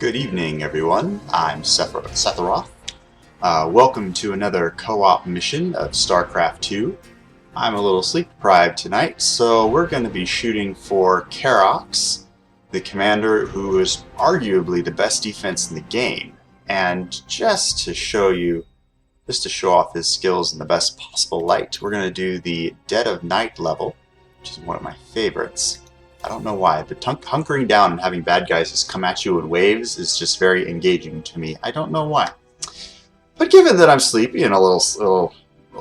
Good evening, everyone. I'm Sephiroth. Welcome to another co-op mission of Starcraft 2. I'm a little sleep deprived tonight, so we're going to be shooting for Karak, the commander who is arguably the best defense in the game. And just to show off his skills in the best possible light, we're going to do the Dead of Night level, which is one of my favorites. I don't know why, but hunkering down and having bad guys just come at you in waves is just very engaging to me. I don't know why. But given that I'm sleepy and a little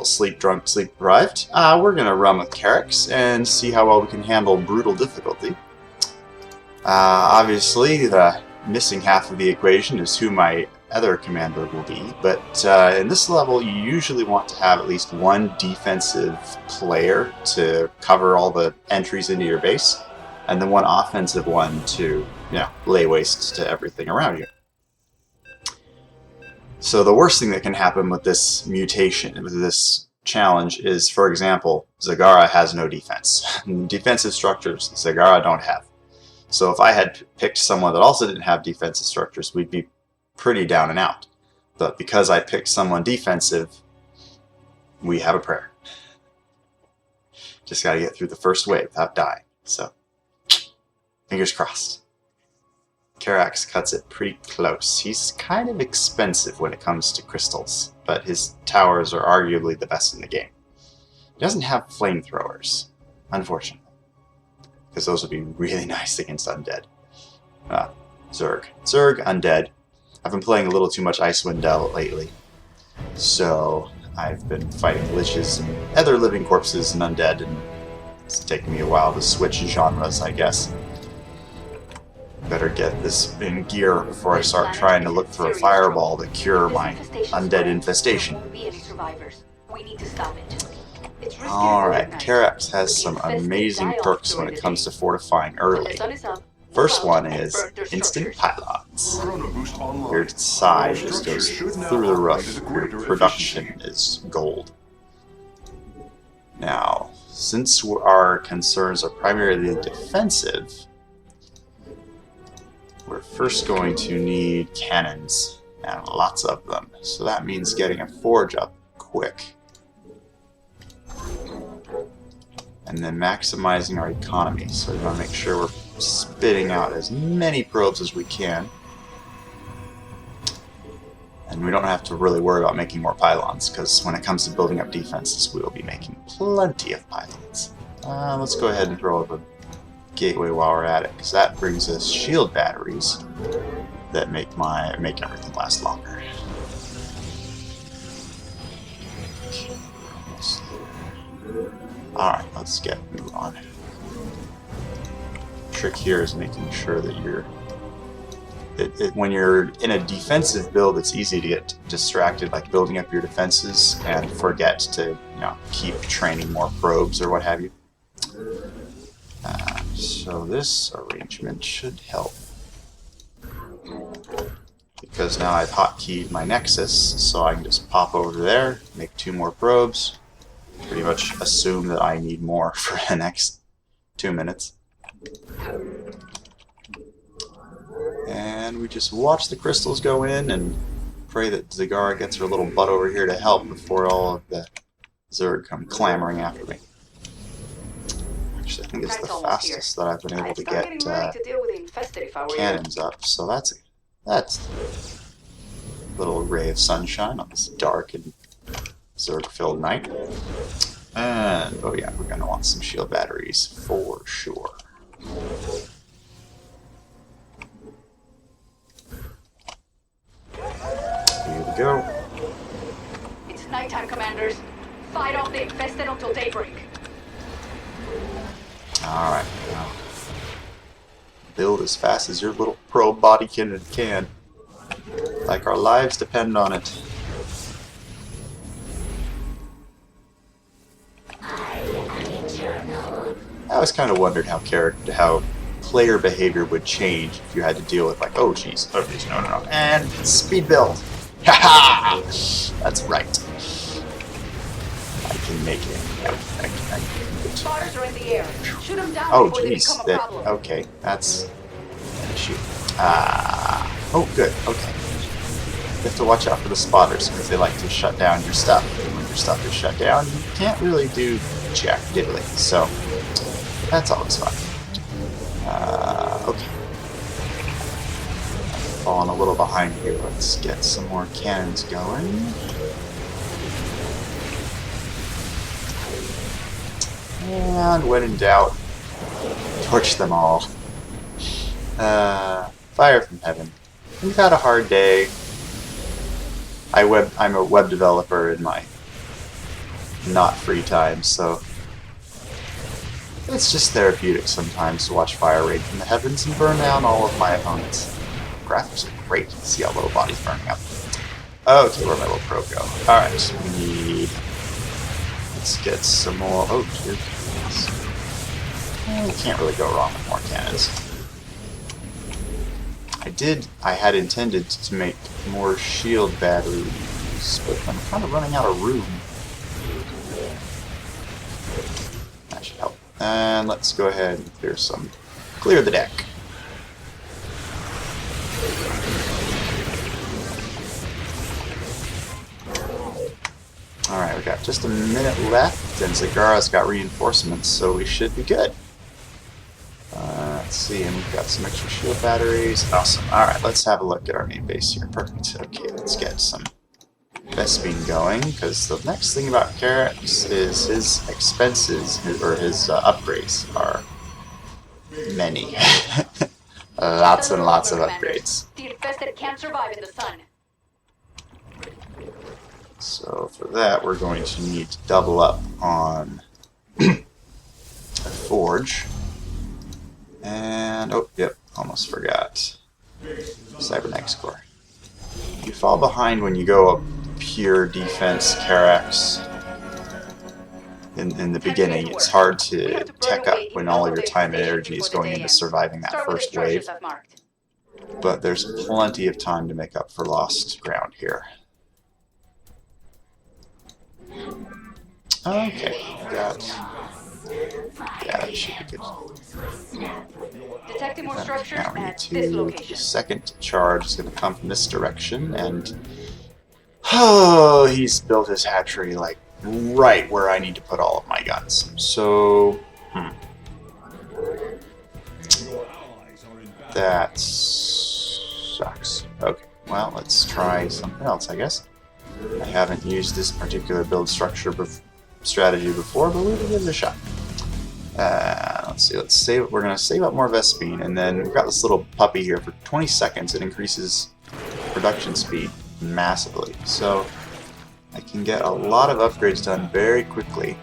sleep drunk, sleep deprived, we're going to run with Karak and see how well we can handle brutal difficulty. Obviously, the missing half of the equation is who my other commander will be, but in this level you usually want to have at least one defensive player to cover all the entries into your base, and then one offensive one to, lay waste to everything around you. So the worst thing that can happen with this mutation, with this challenge, is, for example, Zagara has no defense. Defensive structures, Zagara don't have. So if I had picked someone that also didn't have defensive structures, we'd be pretty down and out. But because I picked someone defensive, we have a prayer. Just gotta get through the first wave without dying. So, fingers crossed. Karak cuts it pretty close. He's kind of expensive when it comes to crystals, but his towers are arguably the best in the game. He doesn't have flamethrowers, unfortunately, because those would be really nice against undead. Zerg, undead. I've been playing a little too much Icewind Dale lately, so I've been fighting liches and other living corpses and undead, and it's taken me a while to switch genres, I guess. Better get this in gear before I start trying to look for a fireball to cure my undead infestation. Alright, Karak has some amazing perks when it comes to fortifying early. First one is instant pylons. Your side just goes through the roof. Your production is gold. Now, since our concerns are primarily defensive, we're first going to need cannons, and lots of them. So that means getting a forge up quick. And then maximizing our economy. So we want to make sure we're spitting out as many probes as we can. And we don't have to really worry about making more pylons, because when it comes to building up defenses, we will be making plenty of pylons. Let's go ahead and throw up a gateway while we're at it, because that brings us shield batteries that make everything last longer. Alright, let's move on. The trick here is making sure that when you're in a defensive build, it's easy to get distracted, like building up your defenses, and forget to keep training more probes or what have you. So this arrangement should help, because now I've hotkeyed my Nexus, so I can just pop over there, make 2 more probes, pretty much assume that I need more for the next 2 minutes. And we just watch the crystals go in and pray that Zagara gets her little butt over here to help before all of the Zerg come clamoring after me. Actually, I think it's the fastest that I've been able to get cannons up, so that's a little ray of sunshine on this dark and Zerg-filled night. And, oh yeah, we're going to want some shield batteries for sure. Here we go. It's nighttime, commanders. Fight off the infested until daybreak. Alright, now build as fast as your little probe body can. Like our lives depend on it. I always kind of wondered how player behavior would change if you had to deal with, like, oh geez, no, and speed build. Haha! That's right. I can make it. I can Spotters are in the air. Shoot them down oh before they become jeez, a problem. okay, that's an issue. Oh, good. Okay. You have to watch out for the spotters because they like to shut down your stuff. And when your stuff is shut down, you can't really do jack diddly. So that's always fun. Okay. Falling a little behind here. Let's get some more cannons going. And when in doubt, torch them all. Fire from heaven. We've had a hard day. I'm a web developer in my not free time, so it's just therapeutic sometimes to watch fire rain from the heavens and burn down all of my opponents. Graphics are great. See all little bodies burning up. Okay, where'd my little probe go? Alright, we need... Let's get some more... Oh, dear goodness. Well, we can't really go wrong with more cannons. I had intended to make more shield batteries, but I'm kind of running out of room. That should help. And let's go ahead and clear the deck. Alright, we got just a minute left, and Zagara's got reinforcements, so we should be good. Let's see, and we've got some extra shield batteries. Awesome. Alright, let's have a look at our main base here. Perfect. Okay, let's get some Vespene going, because the next thing about Karak is his expenses, his upgrades are many. Lots and lots of upgrades. The infested can't survive in the sun. So for that, we're going to need to double up on a forge. And, oh, yep, almost forgot. Cybernetics core. You fall behind when you go up pure defense Karaks. In the beginning, it's hard to tech up when all of your time and energy is going into surviving that first wave. But there's plenty of time to make up for lost ground here. Okay, yeah, that should be good. Detecting more structures Now we need at this the location. second charge is going to come from this direction, and oh, he's built his hatchery like right where I need to put all of my guns. So, that sucks. Okay, well, let's try something else, I guess. I haven't used this particular build strategy before, but we'll give it a shot. Let's see. Let's save. We're gonna save up more Vespene, and then we've got this little puppy here for 20 seconds. It increases production speed massively, so I can get a lot of upgrades done very quickly.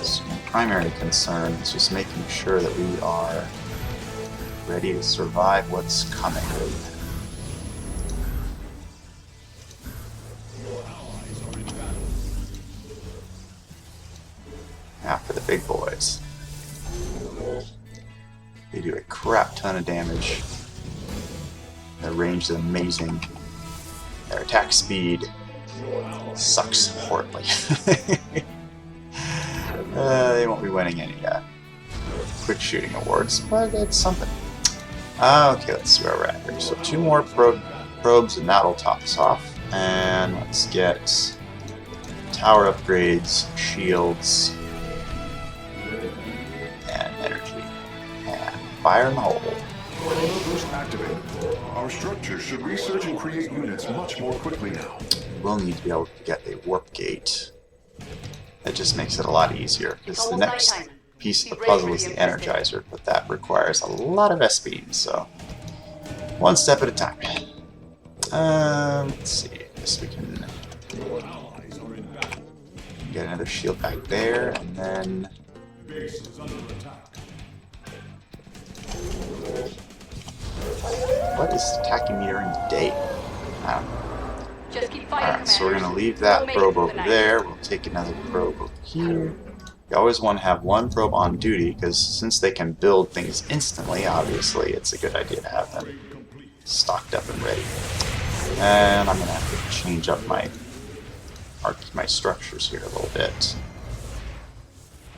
So my primary concern is just making sure that we are ready to survive what's coming. Now for the big boys. They do a crap ton of damage. Their range is amazing. Their attack speed sucks horribly. They won't be winning any quick shooting awards, but it's something. Okay, let's see where we're at here. So 2 more probes and that'll top us off. And let's get tower upgrades, shields, and energy. And fire in the hole. First activated. Our structure should research and create units much more quickly now. We'll need to be able to get a warp gate. That just makes it a lot easier, because the next piece of the puzzle is the Energizer, but that requires a lot of Vespene, so one step at a time. Let's see. I guess we can get another shield back there, and then what is attacking me during the day? I don't know. Just keep fighting, Alright, so we're going to Commanders. leave that We'll make it probe through over the night. there. We'll take another probe over here. You always want to have one probe on duty, because since they can build things instantly, obviously it's a good idea to have them stocked up and ready. And I'm going to have to change up my structures here a little bit.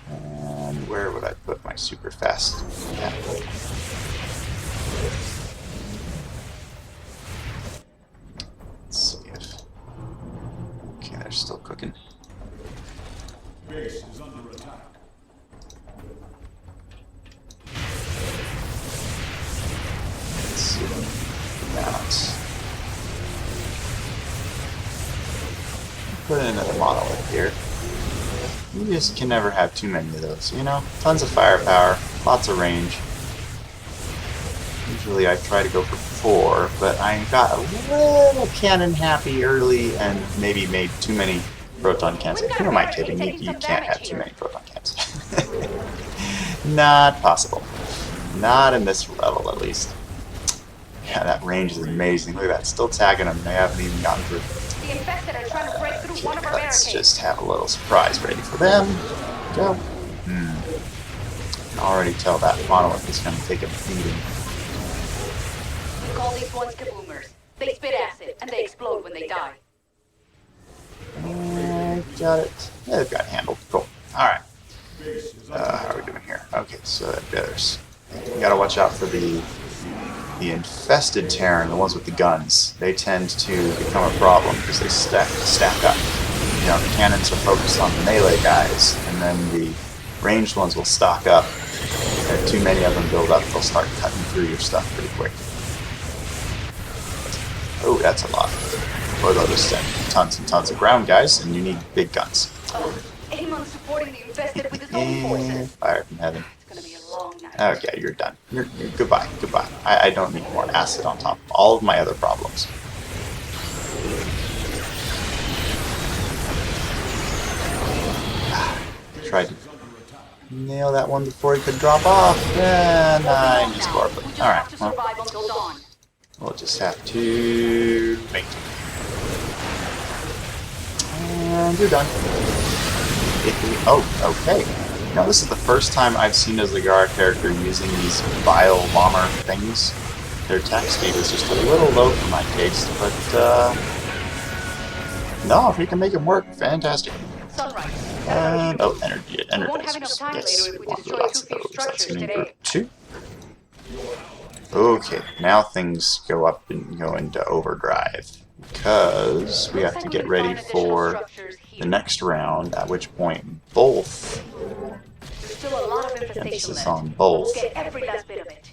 And where would I put my super fast? Yeah. Let's see if... Okay, they're still cooking. Base is under attack. Let's see. Balance. Put in another monolith here. You just can never have too many of those, you know? Tons of firepower, lots of range. Usually I try to go for 4, but I got a little cannon happy early and maybe made too many proton cannons. Who am I kidding? You can't have too many proton cannons. Not possible. Not in this level, at least. Yeah, that range is amazing. Look at that, still tagging them. They haven't even gotten through. The infested are trying to break through one of our Let's barricades. just have a little surprise ready for them. Go. I can already tell that monolith is going to take a beating. We call these ones kaboomers. They spit acid, and they explode when they die. Got it. Yeah, they've got it handled. Cool. Alright. How are we doing here? Okay, so there's... You gotta watch out for the infested Terran, the ones with the guns. They tend to become a problem because they stack up. You know, the cannons are focused on the melee guys, and then the ranged ones will stock up. If too many of them build up, they'll start cutting through your stuff pretty quick. Oh, that's a lot. Or they'll just send tons and tons of ground guys, and you need big guns. Oh, Amon's supporting the infested with his own forces. Fire from heaven. It's gonna be a long night. Okay, you're done. You're goodbye. Goodbye. I don't need more acid on top of all of my other problems. Tried to nail that one before he could drop off, and I missed horribly. Alright, well, Survive until dawn. we'll just have to wait. And you're done. Oh, okay. Now this is the first time I've seen a Zagara character using these vile bomber things. Their attack speed is just a little low for my taste, but no, if we can make them work, fantastic. Sunrise. And oh, energy, We won't have enough energizers. time Yes, later if we want destroy lots two of fused those. That's structures in today. group 2. Okay, now things go into overdrive because we have to get ready for the next round. At which point, both There's still a lot of infestation emphasis left. on both We'll get every last bit of it.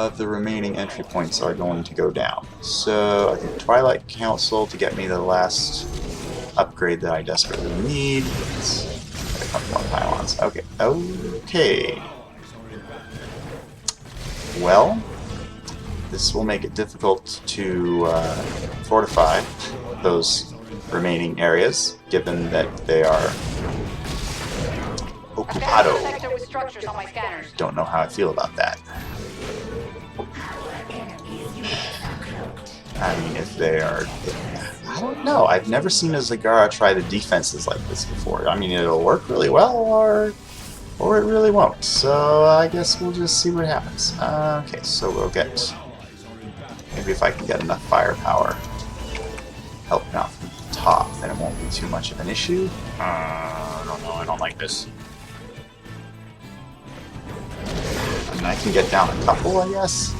of the remaining entry points are going to go down. So I think Twilight Council to get me the last upgrade that I desperately need. Let's get a couple more pylons. Okay. Okay. Well, this will make it difficult to fortify those remaining areas, given that they are I've got a occupado. sector with structures on my scanners. Don't know how I feel about that. I mean, if they are... I don't know. I've never seen a Zagara try the defenses like this before. I mean, it'll work really well, or it really won't. So I guess we'll just see what happens. Okay, so we'll get... Maybe if I can get enough firepower helping out from the top, then it won't be too much of an issue. I don't know. I don't like this. I mean, I can get down a couple, I guess.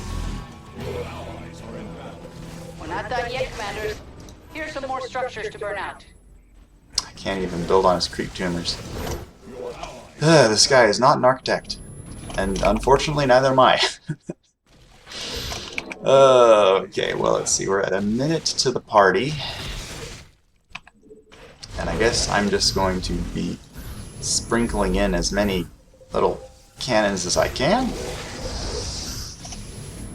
We're not done yet, commanders. Here's some more structures to burn out. I can't even build on his creep tumors. This guy is not an architect. And unfortunately, neither am I. Okay, well, let's see. We're at a minute to the party. And I guess I'm just going to be sprinkling in as many little cannons as I can.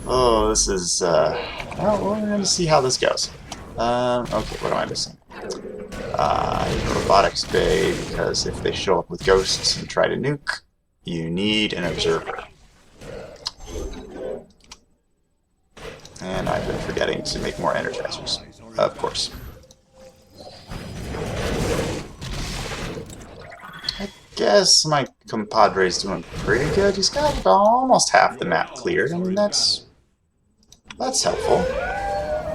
Oh, this is, well, we're going to see how this goes. Okay, what am I missing? Robotics bay, because if they show up with ghosts and try to nuke, you need an observer. And I've been forgetting to make more energizers, of course. I guess my compadre's doing pretty good. He's got almost half the map cleared. I mean, that's helpful.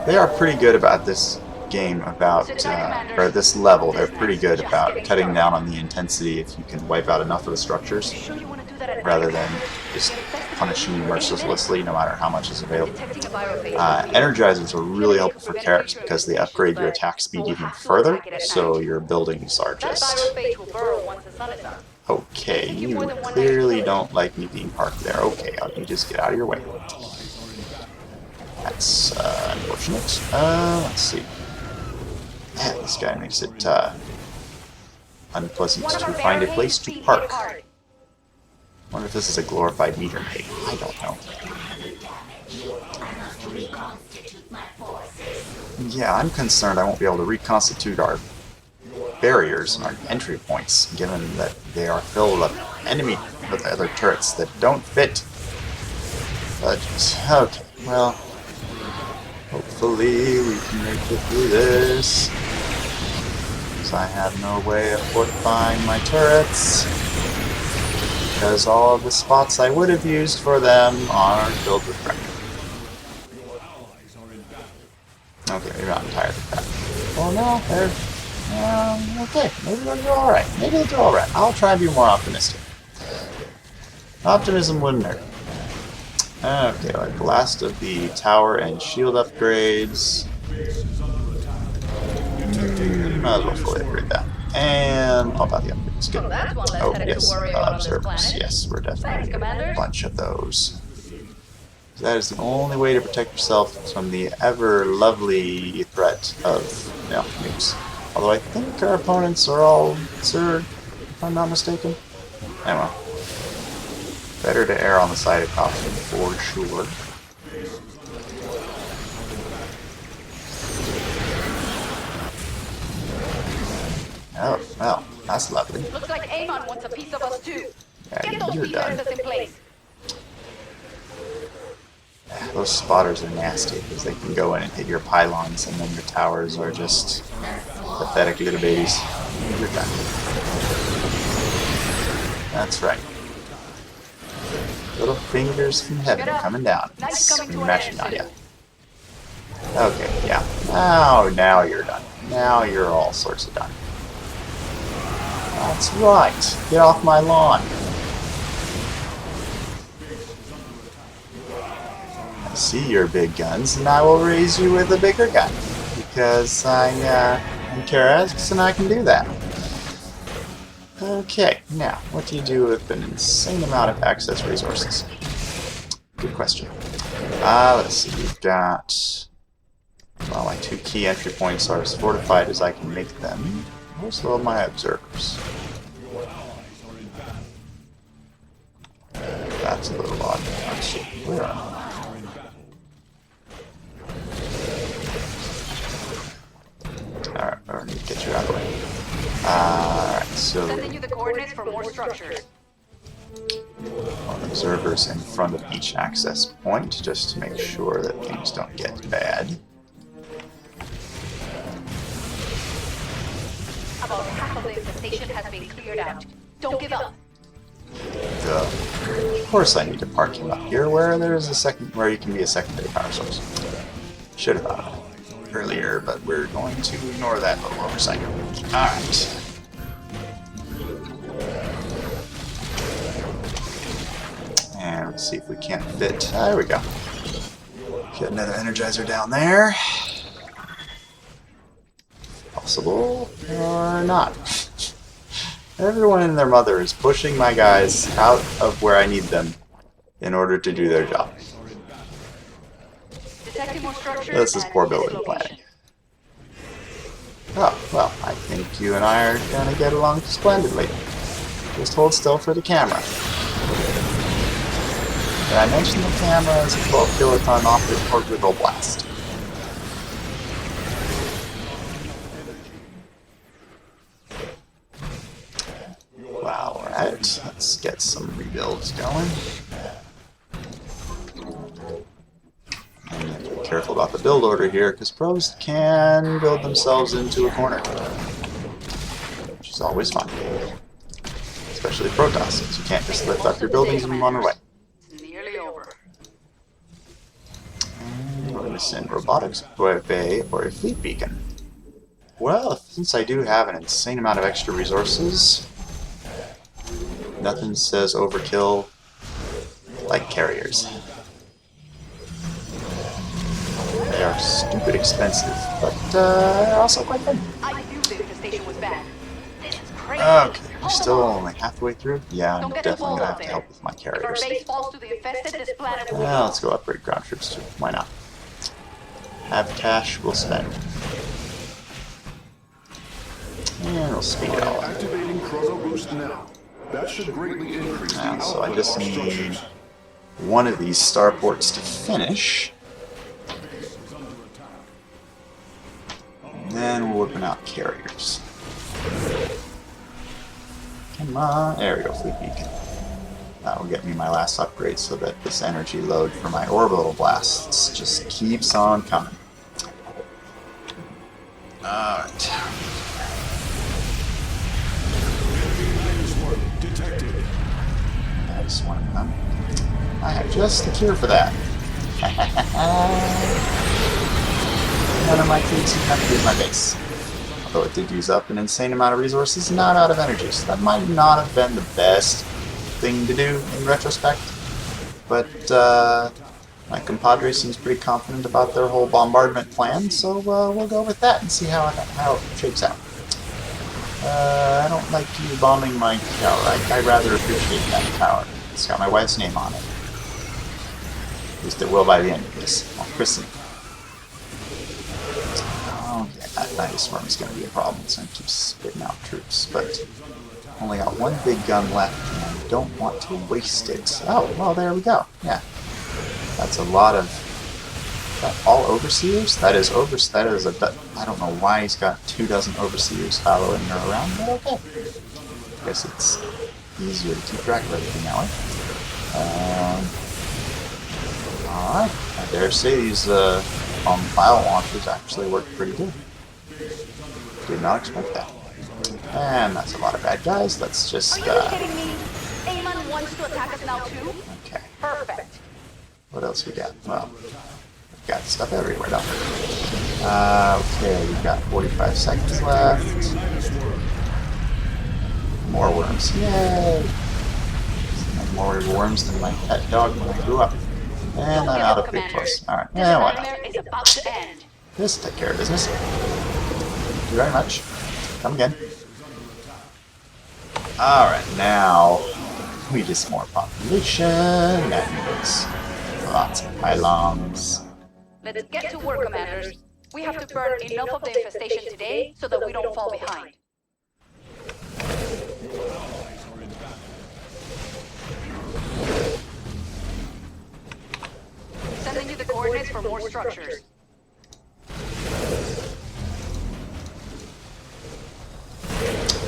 They are pretty good about this game, or this level. They're pretty good about cutting down on the intensity if you can wipe out enough of the structures. Sure you want to do rather than just punishing you mercilessly no matter how much is available. Energizers are really helpful for Karaks because they upgrade your attack speed even further, so your buildings are just... Okay, you clearly don't like me being parked there. Okay, you just get out of your way. That's unfortunate. Let's see. Man, this guy makes it unpleasant to find a place to park. I wonder if this is a glorified meter maid. I don't know. Yeah, I'm concerned I won't be able to reconstitute our barriers and our entry points, given that they are filled with with other turrets that don't fit. But, okay, well, hopefully we can make it through this. Because I have no way of fortifying my turrets. Because all of the spots I would have used for them are filled with crap. Okay, maybe I'm tired of crap. Oh no, they're... okay, maybe they'll do alright. Maybe they'll do alright. I'll try and be more optimistic. Optimism wouldn't hurt. Okay, like the last of the tower and shield upgrades. Might as well fully upgrade that. And how about the upgrades? Good. Oh, yes, observers. Yes, we're definitely a bunch of those. That is the only way to protect yourself from the ever lovely threat of nukes. Although I think our opponents are all Zerg, if I'm not mistaken. Anyway. Better to err on the side of caution for sure. Oh, well, that's lovely. Looks like Amon wants a piece of us too. Yeah, Get those you're done. defenses in place. Those spotters are nasty because they can go in and hit your pylons, and then your towers are just pathetic little babies. You're done. That's right. Little fingers from heaven coming down. Smashing on you. Okay, yeah. Now you're done. Now you're all sorts of done. That's right. Get off my lawn. I see your big guns, and I will raise you with a bigger gun. Because I'm Karak, and I can do that. Okay, now, what do you do with an insane amount of access resources? Good question. Let's see, we've got... Well, my two key entry points are as fortified as I can make them. Also my observers. That's a little odd. Actually, where am I? Alright, I need to get you out of the way. Alright, so... Sending you the coordinates for more structures. Observers in front of each access point, just to make sure that things don't get bad. About half of the infestation has been cleared out. Don't give up. Of course I need to park you up here where there's where you can be a secondary power source. Should have thought of it earlier, but we're going to ignore that little oversight. Alright. And let's see if we can't fit. There we go. Get another energizer down there. Possible or not. Everyone and their mother is pushing my guys out of where I need them in order to do their job. This is poor building planning. Oh, well, I think you and I are going to get along splendidly. Just hold still for the camera. Did I mention the camera is a 12 kiloton orbital blast? Wow, alright, let's get some rebuilds going. And you have to be careful about the build order here, because pros can build themselves into a corner. Which is always fun. Especially Protoss, since you can't just lift up your buildings and run away. Nearly over. And we're going to send robotics bay or a fleet beacon. Well, since I do have an insane amount of extra resources, Nothing says overkill like carriers. They are stupid expensive, but they're also quite fun. I knew the infestation was bad. This is crazy. Okay, we're Hold still on. only halfway through. Yeah, I'm Don't get too definitely bold gonna up have to there. help with my If our carriers. base falls to the infested, this planet will be Let's go upgrade ground troops too. Why not? Have cash, we'll spend. And we'll speed it all up. Activating chrono boost now. That should greatly increase the Now, so I output just of our need structures. one of these starports to finish. And then we're whipping out carriers. Come on. There we go, fleet beacon. That will get me my last upgrade so that this energy load for my orbital blasts just keeps on coming. Alright. I just want to come. I have just the cure for that. None of my troops can come through my base. Although it did use up an insane amount of resources, not out of energy. So that might not have been the best thing to do in retrospect. But my compadre seems pretty confident about their whole bombardment plan, so we'll go with that and see how it shapes out. I don't like you bombing my tower. I rather appreciate that tower. It's got my wife's name on it. At least it will by the end of this. I'll christen it. Okay, that Nightstorm is going to be a problem. It's going to keep spitting out troops, but only got one big gun left, and I don't want to waste it. Oh, well, there we go. Yeah, that's a lot of. Is that all overseers? That is a. I don't know why he's got 24 overseers following her around, but okay. I guess it's easier to keep track of everything that way. Alright, I dare say these pile launchers actually work pretty good. Did not expect that. And that's a lot of bad guys. Let's just. Are you kidding me? Amon wants to attack us now too? Okay. Perfect. What else we got? Well, we've got stuff everywhere, don't we? Okay, we've got 45 seconds left. More worms. Yay! More worms than my pet dog when I grew up. And I'm out of big force. Alright, yeah, why not? Nightmare is about to end. This will take care of business. Thank you very much. Come again. Alright, now we just more population and lots of pylons. Let's get to work, commanders. We have to burn enough of the infestation today so that we don't fall behind. Sending you the coordinates for more structures.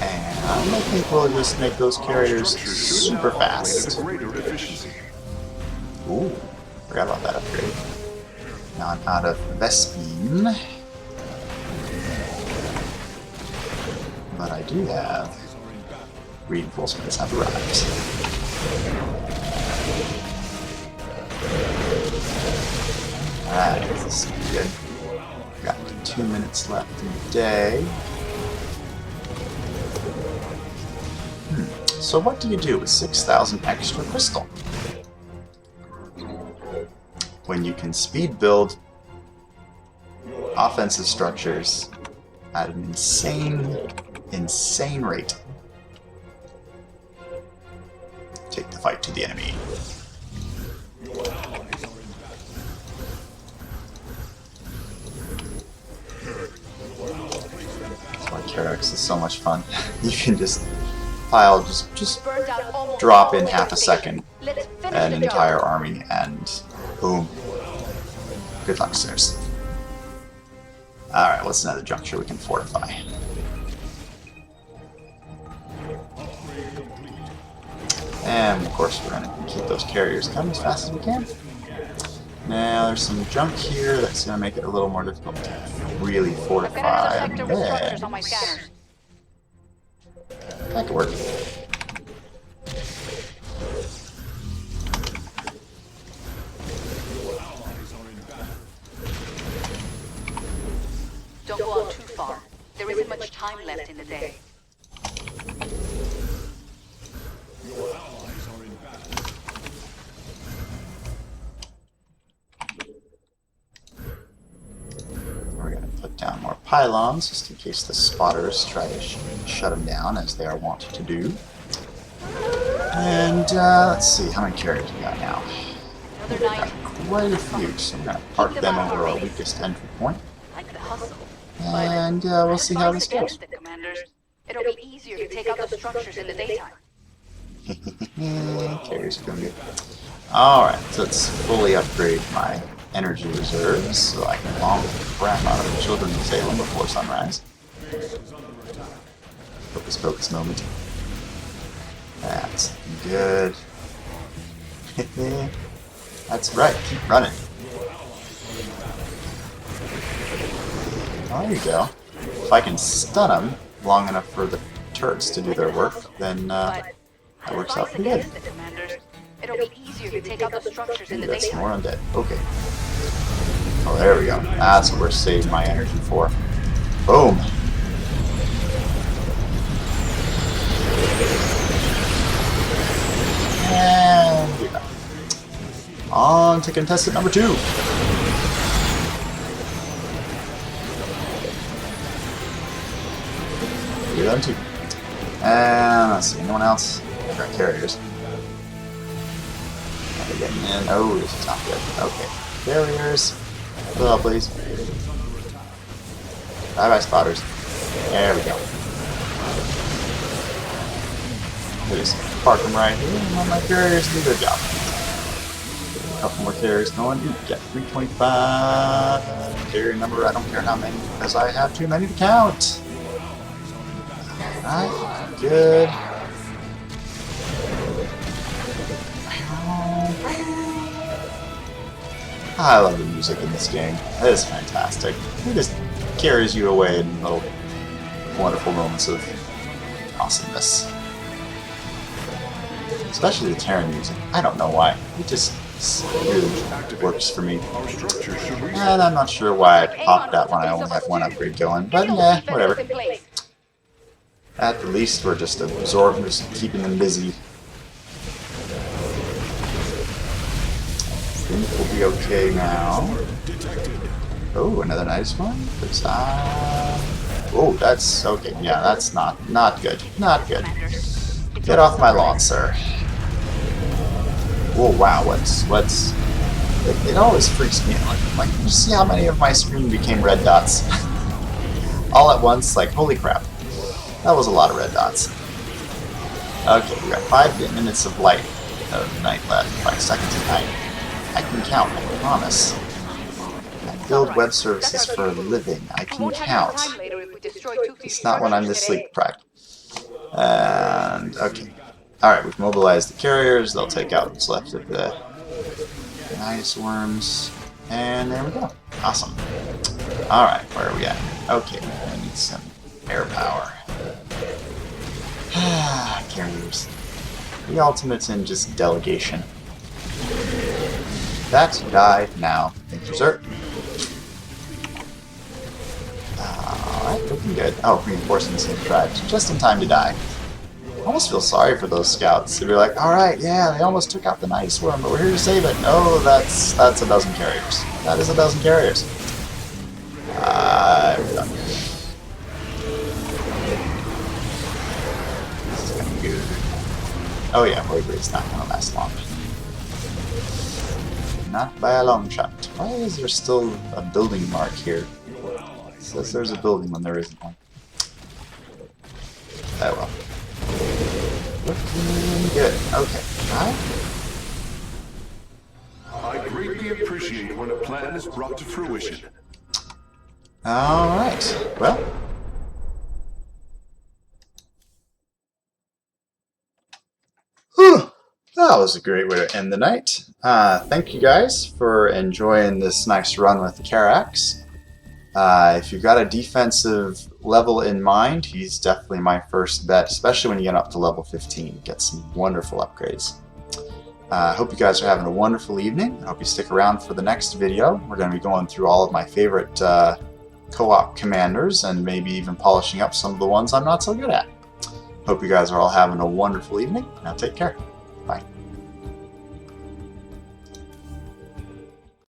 And I think we'll just make those carriers super fast. Ooh, forgot about that upgrade. Now I'm out of Vespine. But I do have reinforcements have arrived. Alright, this is good. Got 2 minutes left in the day. So what do you do with 6,000 extra crystal? When you can speed build offensive structures at an insane rate. Take the fight to the enemy. That's why Karak is so much fun. You can just pile, just drop in half a second an entire army and boom. Good luck, sirs. Alright, what's another juncture we can fortify? And of course we're going to keep those carriers coming as fast as we can. Now there's some junk here that's going to make it a little more difficult to really fortify. That could work. Don't go out too far. There isn't much time left in the day. down more pylons, just in case the spotters try to shut them down, as they are wont to do. And let's see, how many carriers we got now? Another We've got night. quite a few, so I'm going to park them over our weakest entry point. Like the hustle. And we'll see how this goes. The commanders. It'll be easier to take out the structures in the daytime. Carriers are going to be... Alright, so let's fully upgrade my energy reserves so I can bomb the crap out of the children of Salem before sunrise. Focus, focus moment. That's good. That's right, keep running. Oh, there you go. If I can stun them long enough for the turrets to do their work, then that works out pretty good. It'll be easier to take out the structures in the That's daytime. more undead. Okay. Oh, there we go. That's what we're saving my energy for. Boom. And we're done. On to contestant number 2. We're done too. And let's see, anyone else? I've got carriers. Are they getting in? Oh, this is not good. Okay. Carriers. Fill up, please. Bye bye, spotters. There we go. We'll just park them right here and let my carriers do their job. A couple more carriers going. Ooh, got 325. Carrier number, I don't care how many, because I have too many to count. Alright, good. I love the music in this game. It is fantastic. It just carries you away in little wonderful moments of awesomeness. Especially the Terran music. I don't know why. It just really works for me. Our structure should research. And I'm not sure why I popped that when I only had one upgrade going, but yeah, whatever. At the least, we're just absorbing, just keeping them busy. I think we'll be okay now. Oh, another nice one. Oh, that's okay. Yeah, that's not good. Not good. Get off my lawn, sir. Oh wow, what's? It always freaks me out. Like, you see how many of my screen became red dots all at once? Like, holy crap. That was a lot of red dots. Okay, we got 5 minutes of light of night left, 5 seconds of night. I can count, I promise. I build web services for a living. I can count. It's not when I'm this sleep deprived. And, okay. Alright, we've mobilized the carriers. They'll take out what's left of the ice worms. And there we go. Awesome. Alright, where are we at? Okay, I need some air power. Carriers. The ultimate's in just delegation. That die now. Thank you, sir. Alright, looking good. Oh, reinforcing the same tribes. Just in time to die. I almost feel sorry for those scouts. They'd be like, alright, yeah, they almost took out the nice worm, but we're here to save it. No, that's a dozen carriers. That is a dozen carriers. We're done. This is gonna be good. Oh yeah, it's not gonna last long. Not by a long shot. Why is there still a building mark here? It says there's a building when there isn't one. Oh well. Looking good. Okay. Alright. I greatly appreciate when a plan is brought to fruition. Alright. Well. Whew. That was a great way to end the night. Thank you guys for enjoying this nice run with the Karaks. If you've got a defensive level in mind, he's definitely my first bet, especially when you get up to level 15. Get some wonderful upgrades. I hope you guys are having a wonderful evening. I hope you stick around for the next video. We're going to be going through all of my favorite co-op commanders and maybe even polishing up some of the ones I'm not so good at. Hope you guys are all having a wonderful evening. Now take care.